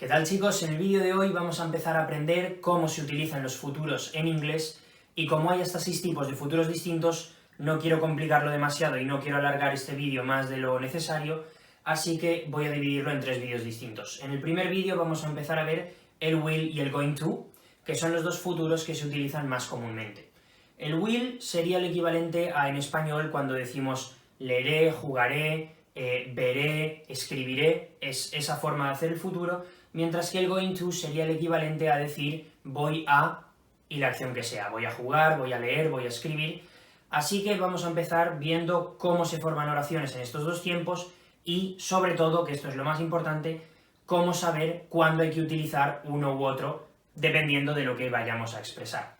¿Qué tal, chicos? En el vídeo de hoy vamos a empezar a aprender cómo se utilizan los futuros en inglés, y como hay hasta 6 tipos de futuros distintos, no quiero complicarlo demasiado y no quiero alargar este vídeo más de lo necesario, así que voy a dividirlo en 3 vídeos distintos. En el primer vídeo vamos a empezar a ver el will y el going to, que son los dos futuros que se utilizan más comúnmente. El will sería el equivalente a en español cuando decimos leeré, jugaré, veré, escribiré, es esa forma de hacer el futuro, mientras que el going to sería el equivalente a decir voy a, y la acción que sea, voy a jugar, voy a leer, voy a escribir. Así que vamos a empezar viendo cómo se forman oraciones en estos dos tiempos y, sobre todo, que esto es lo más importante, cómo saber cuándo hay que utilizar uno u otro, dependiendo de lo que vayamos a expresar.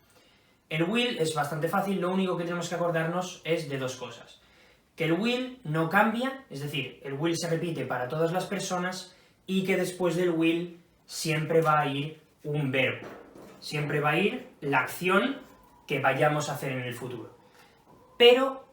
El will es bastante fácil, lo único que tenemos que acordarnos es de dos cosas. Que el will no cambia, es decir, el will se repite para todas las personas, y que después del will siempre va a ir un verbo. Siempre va a ir la acción que vayamos a hacer en el futuro. Pero,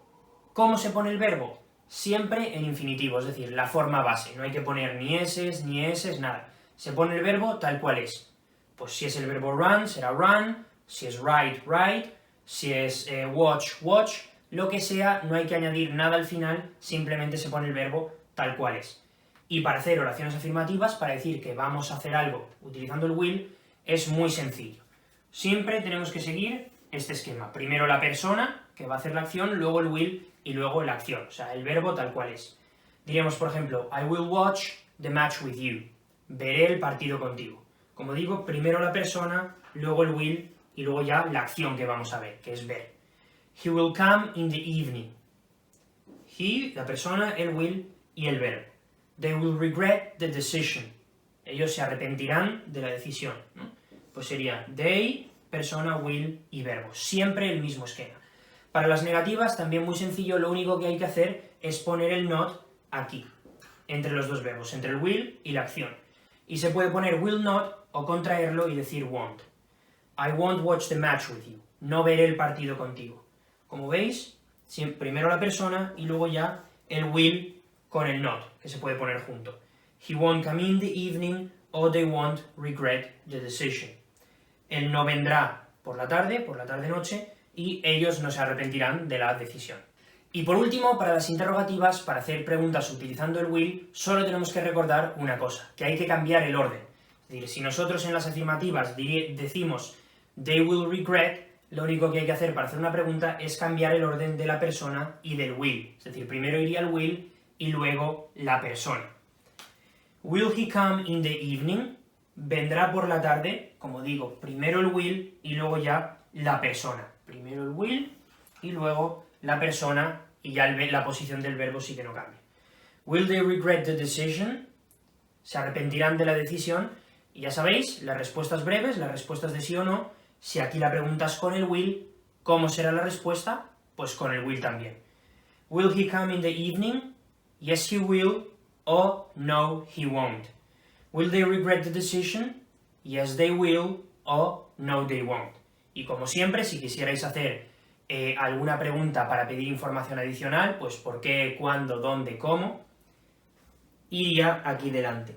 ¿cómo se pone el verbo? Siempre en infinitivo, es decir, la forma base. No hay que poner ni eses, ni eses, nada. Se pone el verbo tal cual es. Pues si es el verbo run, será run, si es write, write, si es watch, watch, lo que sea, no hay que añadir nada al final, simplemente se pone el verbo tal cual es. Y para hacer oraciones afirmativas, para decir que vamos a hacer algo utilizando el will, es muy sencillo. Siempre tenemos que seguir este esquema. Primero la persona, que va a hacer la acción, luego el will y luego la acción, o sea, el verbo tal cual es. Diríamos, por ejemplo, I will watch the match with you. Veré el partido contigo. Como digo, primero la persona, luego el will y luego ya la acción que vamos a ver, que es ver. He will come in the evening. He, la persona, el will y el verbo. They will regret the decision. Ellos se arrepentirán de la decisión, ¿no? Pues sería they, persona, will y verbo. Siempre el mismo esquema. Para las negativas, también muy sencillo, lo único que hay que hacer es poner el not aquí, entre los dos verbos, entre el will y la acción. Y se puede poner will not o contraerlo y decir won't. I won't watch the match with you. No veré el partido contigo. Como veis, primero la persona y luego ya el will con el not, que se puede poner junto. He won't come in the evening, or they won't regret the decision. Él no vendrá por la tarde-noche, y ellos no se arrepentirán de la decisión. Y por último, para las interrogativas, para hacer preguntas utilizando el will, solo tenemos que recordar una cosa, que hay que cambiar el orden. Es decir, si nosotros en las afirmativas decimos they will regret, lo único que hay que hacer para hacer una pregunta es cambiar el orden de la persona y del will. Es decir, primero iría el will y luego la persona. Will he come in the evening? Vendrá por la tarde, como digo, primero el will y luego ya la persona. Primero el will y luego la persona, y ya la posición del verbo sí que no cambia. Will they regret the decision? Se arrepentirán de la decisión, y ya sabéis, las respuestas breves, las respuestas de sí o no. Si aquí la pregunta es con el will, ¿cómo será la respuesta? Pues con el will también. Will he come in the evening? Yes, he will, or no, he won't. Will they regret the decision? Yes, they will, or no, they won't. Y como siempre, si quisierais hacer alguna pregunta para pedir información adicional, pues por qué, cuándo, dónde, cómo, iría aquí delante.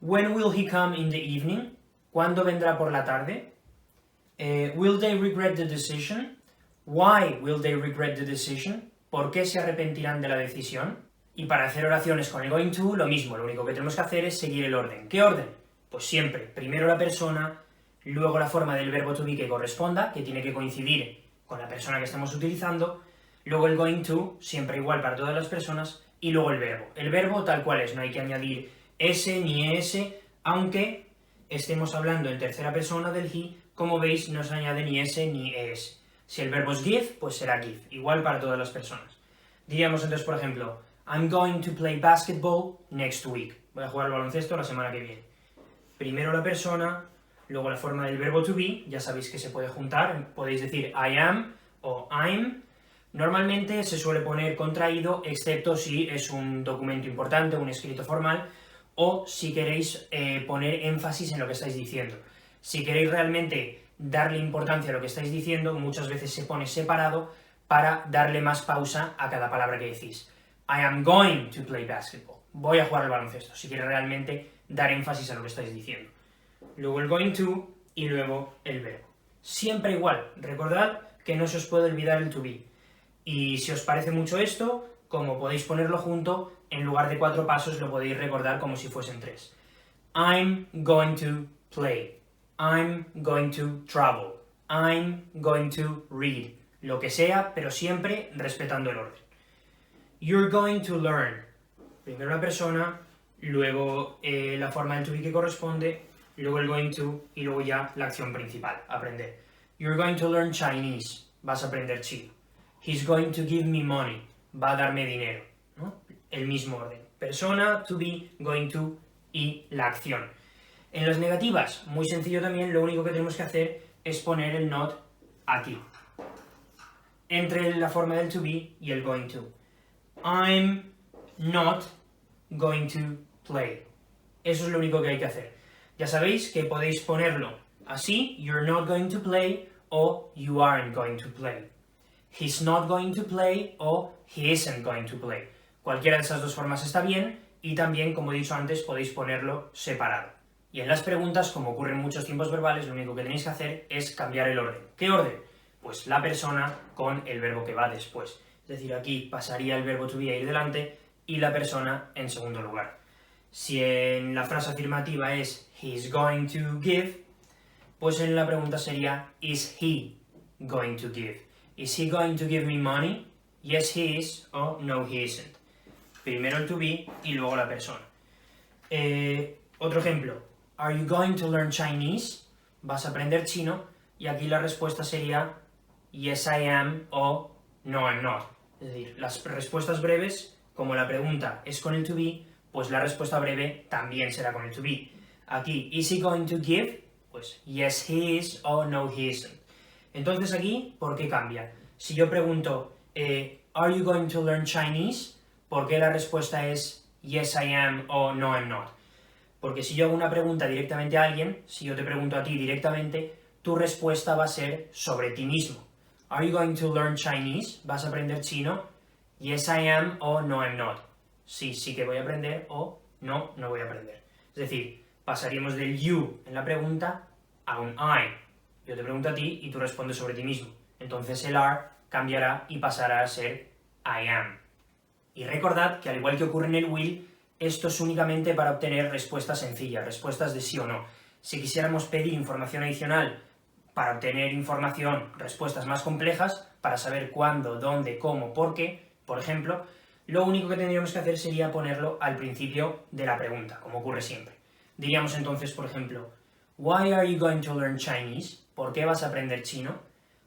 When will he come in the evening? ¿Cuándo vendrá por la tarde? Will they regret the decision? Why will they regret the decision? ¿Por qué se arrepentirán de la decisión? Y para hacer oraciones con el going to, lo mismo, lo único que tenemos que hacer es seguir el orden. ¿Qué orden? Pues siempre, primero la persona, luego la forma del verbo to be que corresponda, que tiene que coincidir con la persona que estamos utilizando, luego el going to, siempre igual para todas las personas, y luego el verbo. El verbo tal cual es, no hay que añadir ese ni ese, aunque estemos hablando en tercera persona del he, como veis no se añade ni ese ni es. Si el verbo es give, pues será give, igual para todas las personas. Diríamos entonces, por ejemplo, I'm going to play basketball next week. Voy a jugar al baloncesto la semana que viene. Primero la persona, luego la forma del verbo to be, ya sabéis que se puede juntar, podéis decir I am o I'm. Normalmente se suele poner contraído, excepto si es un documento importante, un escrito formal, o si queréis poner énfasis en lo que estáis diciendo. Si queréis realmente darle importancia a lo que estáis diciendo, muchas veces se pone separado para darle más pausa a cada palabra que decís. I am going to play basketball. Voy a jugar al baloncesto, si quieres realmente dar énfasis a lo que estáis diciendo. Luego el going to y luego el verbo. Siempre igual, recordad que no se os puede olvidar el to be. Y si os parece mucho esto, como podéis ponerlo junto, en lugar de 4 pasos lo podéis recordar como si fuesen 3. I'm going to play. I'm going to travel. I'm going to read. Lo que sea, pero siempre respetando el orden. You're going to learn. Primero la persona, luego la forma del to be que corresponde, luego el going to y luego ya la acción principal, aprender. You're going to learn Chinese. Vas a aprender chino. He's going to give me money. Va a darme dinero, ¿no? El mismo orden. Persona, to be, going to y la acción. En las negativas, muy sencillo también, lo único que tenemos que hacer es poner el not aquí, entre la forma del to be y el going to. I'm not going to play. Eso es lo único que hay que hacer. Ya sabéis que podéis ponerlo así, you're not going to play, o you aren't going to play. He's not going to play, o he isn't going to play. Cualquiera de esas dos formas está bien, y también, como he dicho antes, podéis ponerlo separado. Y en las preguntas, como ocurre en muchos tiempos verbales, lo único que tenéis que hacer es cambiar el orden. ¿Qué orden? Pues la persona con el verbo que va después. Es decir, aquí pasaría el verbo to be a ir delante y la persona en segundo lugar. Si en la frase afirmativa es he's going to give, pues en la pregunta sería is he going to give? Is he going to give me money? Yes he is, o no he isn't. Primero el to be y luego la persona. Otro ejemplo. Are you going to learn Chinese? ¿Vas a aprender chino? Y aquí la respuesta sería yes I am o no I'm not. Es decir, las respuestas breves, como la pregunta es con el to be, pues la respuesta breve también será con el to be. Aquí, is he going to give? Pues yes he is o no he isn't. Entonces aquí, ¿por qué cambia? Si yo pregunto, are you going to learn Chinese? ¿Por qué la respuesta es yes I am o no I'm not? Porque si yo hago una pregunta directamente a alguien, si yo te pregunto a ti directamente, tu respuesta va a ser sobre ti mismo. Are you going to learn Chinese? ¿Vas a aprender chino? Yes I am o no I'm not. Sí, sí que voy a aprender o no, no voy a aprender. Es decir, pasaríamos del you en la pregunta a un I. Yo te pregunto a ti y tú respondes sobre ti mismo. Entonces el are cambiará y pasará a ser I am. Y recordad que al igual que ocurre en el will, esto es únicamente para obtener respuestas sencillas, respuestas de sí o no. Si quisiéramos pedir información adicional para obtener información, respuestas más complejas, para saber cuándo, dónde, cómo, por qué, por ejemplo, lo único que tendríamos que hacer sería ponerlo al principio de la pregunta, como ocurre siempre. Diríamos entonces, por ejemplo, Why are you going to learn Chinese? ¿Por qué vas a aprender chino?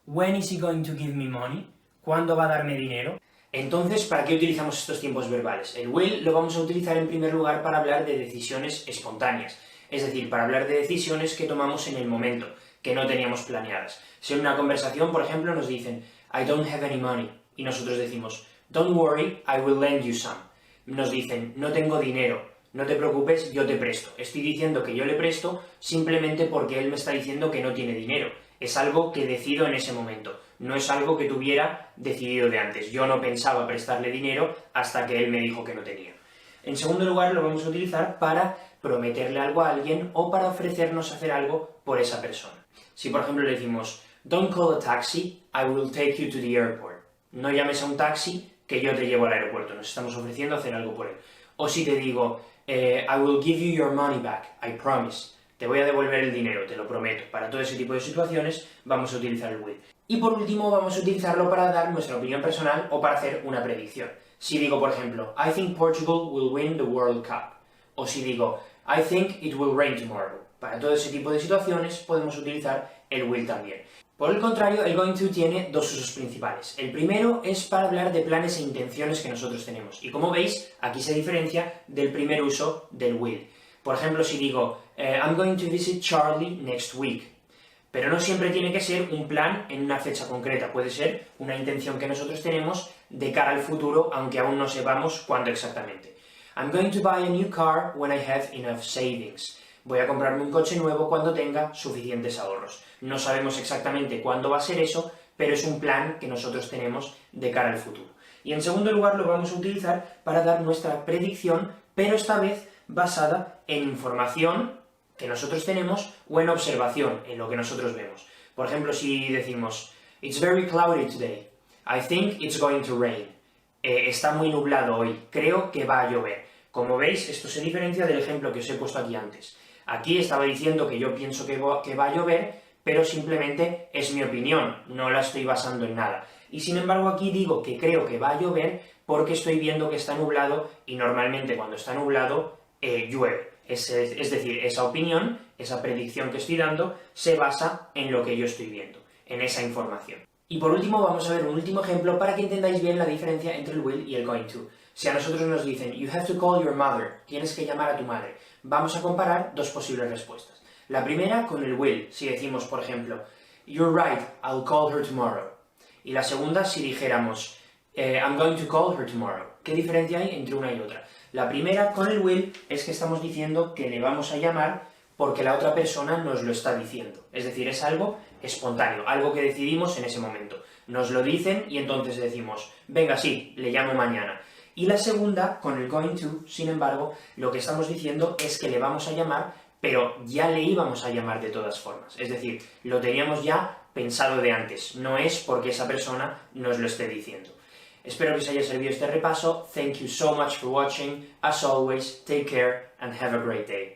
When is he going to give me money? ¿Cuándo va a darme dinero? Entonces, ¿para qué utilizamos estos tiempos verbales? El will lo vamos a utilizar en primer lugar para hablar de decisiones espontáneas, es decir, para hablar de decisiones que tomamos en el momento, que no teníamos planeadas. Si en una conversación, por ejemplo, nos dicen I don't have any money, y nosotros decimos Don't worry, I will lend you some. Nos dicen no tengo dinero, no te preocupes, yo te presto. Estoy diciendo que yo le presto simplemente porque él me está diciendo que no tiene dinero. Es algo que decido en ese momento. No es algo que tuviera decidido de antes. Yo no pensaba prestarle dinero hasta que él me dijo que no tenía. En segundo lugar, lo vamos a utilizar para prometerle algo a alguien o para ofrecernos hacer algo por esa persona. Si, por ejemplo, le decimos Don't call a taxi, I will take you to the airport. No llames a un taxi, que yo te llevo al aeropuerto. Nos estamos ofreciendo hacer algo por él. O si te digo I will give you your money back, I promise. Te voy a devolver el dinero, te lo prometo. Para todo ese tipo de situaciones vamos a utilizar el will. Y por último vamos a utilizarlo para dar nuestra opinión personal o para hacer una predicción. Si digo, por ejemplo, I think Portugal will win the World Cup. O si digo, I think it will rain tomorrow. Para todo ese tipo de situaciones podemos utilizar el will también. Por el contrario, el going to tiene dos usos principales. El primero es para hablar de planes e intenciones que nosotros tenemos. Y como veis, aquí se diferencia del primer uso del will. Por ejemplo, si digo, I'm going to visit Charlie next week. Pero no siempre tiene que ser un plan en una fecha concreta. Puede ser una intención que nosotros tenemos de cara al futuro, aunque aún no sepamos cuándo exactamente. I'm going to buy a new car when I have enough savings. Voy a comprarme un coche nuevo cuando tenga suficientes ahorros. No sabemos exactamente cuándo va a ser eso, pero es un plan que nosotros tenemos de cara al futuro. Y en segundo lugar lo vamos a utilizar para dar nuestra predicción, pero esta vez basada en información que nosotros tenemos o en observación, en lo que nosotros vemos. Por ejemplo, si decimos, It's very cloudy today. I think it's going to rain. Está muy nublado hoy. Creo que va a llover. Como veis, esto se diferencia del ejemplo que os he puesto aquí antes. Aquí estaba diciendo que yo pienso que va a llover, pero simplemente es mi opinión, no la estoy basando en nada. Y sin embargo aquí digo que creo que va a llover porque estoy viendo que está nublado y normalmente cuando está nublado llueve. Es decir, esa opinión, esa predicción que estoy dando, se basa en lo que yo estoy viendo, en esa información. Y por último vamos a ver un último ejemplo para que entendáis bien la diferencia entre el will y el going to. Si a nosotros nos dicen, you have to call your mother, tienes que llamar a tu madre, vamos a comparar dos posibles respuestas. La primera con el will, si decimos, por ejemplo, you're right, I'll call her tomorrow. Y la segunda si dijéramos, I'm going to call her tomorrow. ¿Qué diferencia hay entre una y otra? La primera, con el will, es que estamos diciendo que le vamos a llamar porque la otra persona nos lo está diciendo. Es decir, es algo espontáneo, algo que decidimos en ese momento. Nos lo dicen y entonces decimos, venga, sí, le llamo mañana. Y la segunda, con el going to, sin embargo, lo que estamos diciendo es que le vamos a llamar, pero ya le íbamos a llamar de todas formas. Es decir, lo teníamos ya pensado de antes, no es porque esa persona nos lo esté diciendo. Espero que os haya servido este repaso. Thank you so much for watching. As always, take care and have a great day.